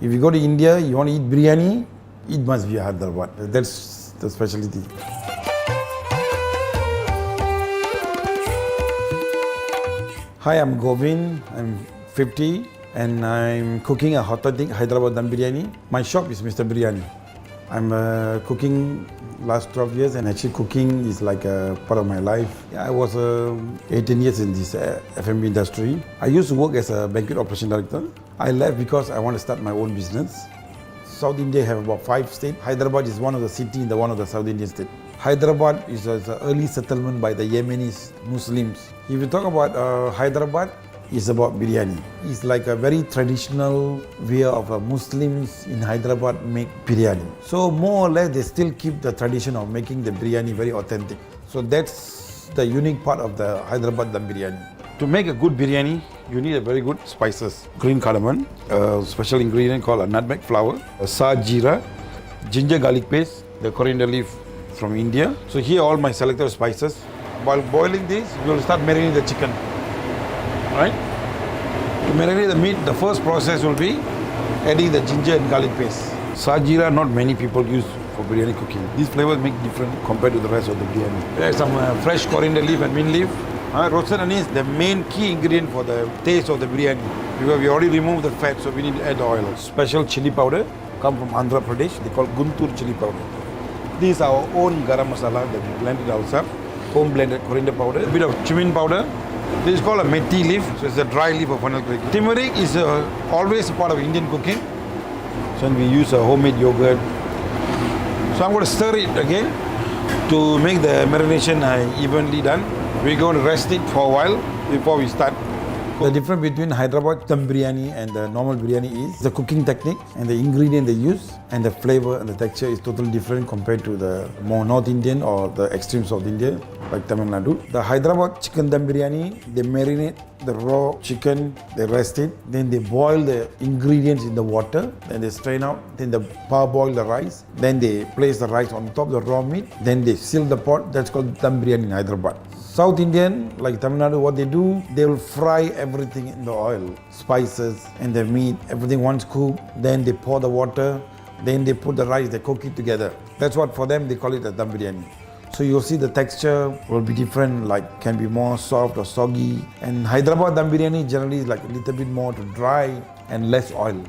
If you go to India, you want to eat biryani, it must be Hyderabad. That's the specialty. Hi, I'm Govind. I'm 50 and I'm cooking a authentic Hyderabad dum biryani. My shop is Mr Biryani. I'm cooking last 12 years and actually cooking is like a part of my life. I was 18 years in this F&B industry. I used to work as a banquet operation director. I left because I want to start my own business. South India have about 5 states. Hyderabad is one of the city in one of the South Indian states. Hyderabad is an early settlement by the Yemenis, Muslims. If you talk about Hyderabad, it's about biryani. It's like a very traditional way of Muslims in Hyderabad make biryani. So more or less they still keep the tradition of making the biryani very authentic. So that's the unique part of the Hyderabad dum biryani. To make a good biryani, you need a very good spices. Green cardamom, a special ingredient called a nutmeg flower, a sa jeera, ginger garlic paste, the coriander leaf from India. So here all my selected spices. While boiling this, we will start marinating the chicken. Right? To marinate the meat, the first process will be adding the ginger and garlic paste. Sa jeera, not many people use for biryani cooking. These flavors make different compared to the rest of the biryani. There is some fresh coriander leaf and mint leaf. Roasted onion is the main key ingredient for the taste of the biryani. Because we already removed the fat, so we need to add the oil. Special chili powder come from Andhra Pradesh. They call Guntur chili powder. This is our own garam masala that we blended ourselves. Home blended coriander powder. A bit of cumin powder. This is called a methi leaf. So it's a dry leaf of fenugreek. Turmeric is always a part of Indian cooking. So we use a homemade yogurt. So I'm going to stir it again to make the marination evenly done. We're going to rest it for a while before we start. The difference between Hyderabad dum biryani and the normal biryani is the cooking technique and the ingredient they use, and the flavor and the texture is totally different compared to the more North Indian or the extremes of India like Tamil Nadu. The Hyderabad chicken dum biryani, they marinate the raw chicken, they rest it, then they boil the ingredients in the water, then they strain out, then they parboil the rice, then they place the rice on top of the raw meat, then they seal the pot. That's called dum biryani in Hyderabad. South Indian, like Tamil Nadu, what they do, they will fry everything in the oil, spices and the meat, everything once cooked, then they pour the water, then they put the rice, they cook it together. That's what for them they call it a dum biryani. So you'll see the texture will be different, like can be more soft or soggy. And Hyderabad dum biryani generally is like a little bit more dry and less oil.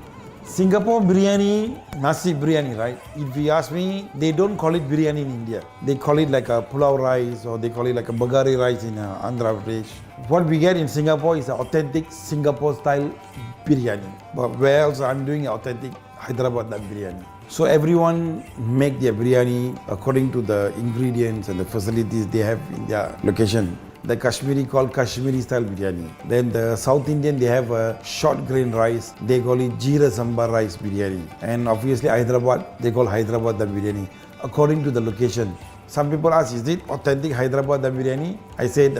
Singapore biryani, nasi biryani, right? If you ask me, they don't call it biryani in India. They call it like a pulao rice or they call it like a bagari rice in Andhra Pradesh. What we get in Singapore is an authentic Singapore style biryani. But where else I'm doing authentic Hyderabad dum biryani. So everyone make their biryani according to the ingredients and the facilities they have in their location. The Kashmiri called Kashmiri style biryani. Then the South Indian, they have a short grain rice. They call it Jeera Sambar rice biryani. And obviously Hyderabad, they call Hyderabad dum biryani according to the location. Some people ask, is it authentic Hyderabad dum biryani? I said,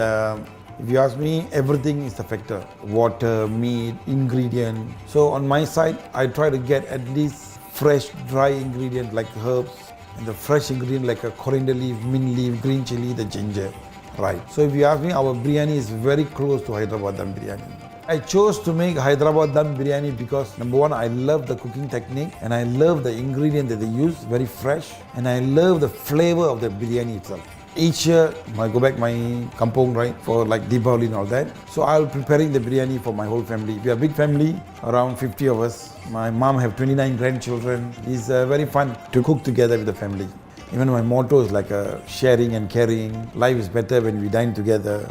if you ask me, everything is the factor. Water, meat, ingredient. So on my side, I try to get at least fresh, dry ingredient like herbs, and the fresh ingredient like a coriander leaf, mint leaf, green chili, the ginger. Right. So if you ask me, our biryani is very close to Hyderabad dum biryani. I chose to make Hyderabad dum biryani because number one, I love the cooking technique and I love the ingredient that they use, very fresh, and I love the flavor of the biryani itself. Each year, I go back my kampong, right, for like Deepavali and all that. So I'll preparing the biryani for my whole family. We are a big family, around 50 of us. My mom have 29 grandchildren. It's very fun to cook together with the family. Even my motto is like sharing and caring. Life is better when we dine together.